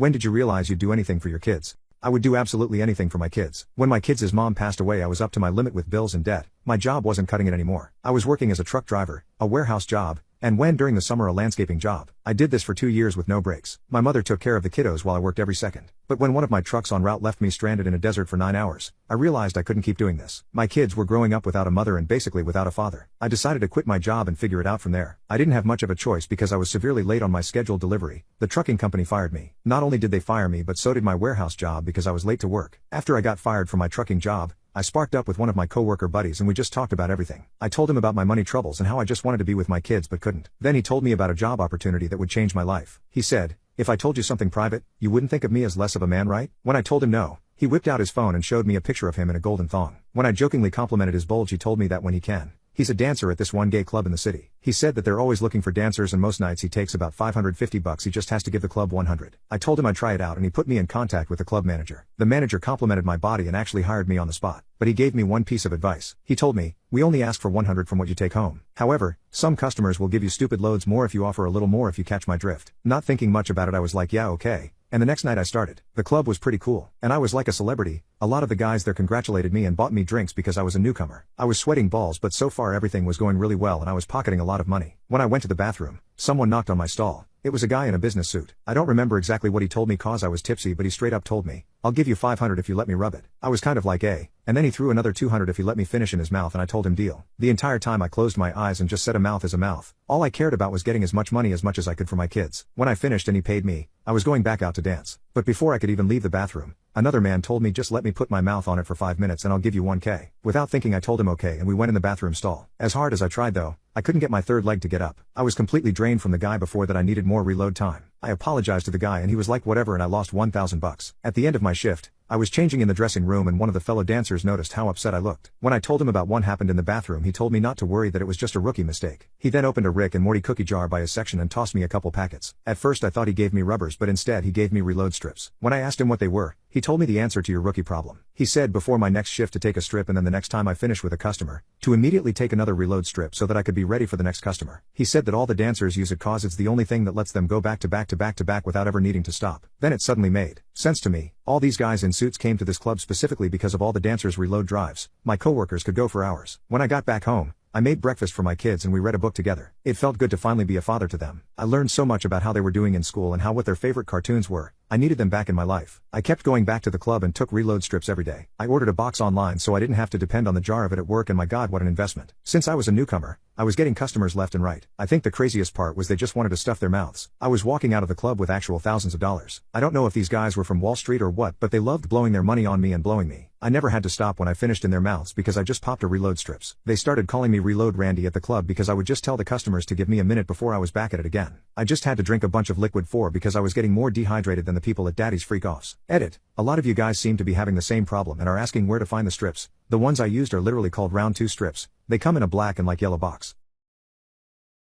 When did you realize you'd do anything for your kids? I would do absolutely anything for my kids. When my kids' mom passed away, I was up to my limit with bills and debt. My job wasn't cutting it anymore. I was working as a truck driver, a warehouse job, and when during the summer a landscaping job. I did this for 2 years with no breaks. My mother took care of the kiddos while I worked every second. But when one of my trucks en route left me stranded in a desert for 9 hours, I realized I couldn't keep doing this. My kids were growing up without a mother and basically without a father. I decided to quit my job and figure it out from there. I didn't have much of a choice because I was severely late on my scheduled delivery. The trucking company fired me. Not only did they fire me, but so did my warehouse job because I was late to work. After I got fired from my trucking job, I sparked up with one of my coworker buddies and we just talked about everything. I told him about my money troubles and how I just wanted to be with my kids but couldn't. Then he told me about a job opportunity that would change my life. He said, "If I told you something private, you wouldn't think of me as less of a man, right?" When I told him no, he whipped out his phone and showed me a picture of him in a golden thong. When I jokingly complimented his bulge, he told me that when he can, he's a dancer at this one gay club in the city. He said that they're always looking for dancers and most nights he takes about $550. He just has to give the club 100. I told him I'd try it out and he put me in contact with the club manager. The manager complimented my body and actually hired me on the spot. But he gave me one piece of advice. He told me, "We only ask for 100 from what you take home. However, some customers will give you stupid loads more if you offer a little more, if you catch my drift." Not thinking much about it, I was like, yeah, okay. And the next night I started. The club was pretty cool, and I was like a celebrity. A lot of the guys there congratulated me and bought me drinks because I was a newcomer. I was sweating balls, but so far everything was going really well and I was pocketing a lot of money. When I went to the bathroom, someone knocked on my stall. It was a guy in a business suit. I don't remember exactly what he told me cause I was tipsy, but he straight up told me, "I'll give you 500 if you let me rub it." I was kind of like, and then he threw another 200 if he let me finish in his mouth, and I told him deal. The entire time I closed my eyes and just said a mouth is a mouth. All I cared about was getting as much money as I could for my kids. When I finished and he paid me, I was going back out to dance. But before I could even leave the bathroom, another man told me, "Just let me put my mouth on it for 5 minutes and I'll give you 1K. Without thinking I told him okay and we went in the bathroom stall. As hard as I tried though, I couldn't get my third leg to get up. I was completely drained from the guy before that. I needed more reload time. I apologized to the guy and he was like whatever, and I lost $1,000. At the end of my shift, I was changing in the dressing room and one of the fellow dancers noticed how upset I looked. When I told him about what happened in the bathroom, he told me not to worry, that it was just a rookie mistake. He then opened a Rick and Morty cookie jar by his section and tossed me a couple packets. At first I thought he gave me rubbers, but instead he gave me reload strips. When I asked him what they were, he told me the answer to your rookie problem. He said before my next shift to take a strip and then the next time I finish with a customer, to immediately take another reload strip so that I could be ready for the next customer. He said that all the dancers use it cause it's the only thing that lets them go back to back to back to back without ever needing to stop. Then it suddenly made sense to me. All these guys in suits came to this club specifically because of all the dancers' reload drives. My coworkers could go for hours. When I got back home, I made breakfast for my kids and we read a book together. It felt good to finally be a father to them. I learned so much about how they were doing in school and what their favorite cartoons were. I needed them back in my life. I kept going back to the club and took reload strips every day. I ordered a box online so I didn't have to depend on the jar of it at work, and my God, what an investment. Since I was a newcomer, I was getting customers left and right. I think the craziest part was they just wanted to stuff their mouths. I was walking out of the club with actual thousands of dollars. I don't know if these guys were from Wall Street or what, but they loved blowing their money on me and blowing me. I never had to stop when I finished in their mouths because I just popped a reload strips. They started calling me Reload Randy at the club because I would just tell the customers to give me a minute before I was back at it again. I just had to drink a bunch of liquid because I was getting more dehydrated than the people at Daddy's Freak-Offs. Edit. A lot of you guys seem to be having the same problem and are asking where to find the strips. The ones I used are literally called round 2 strips. They come in a black and yellow box.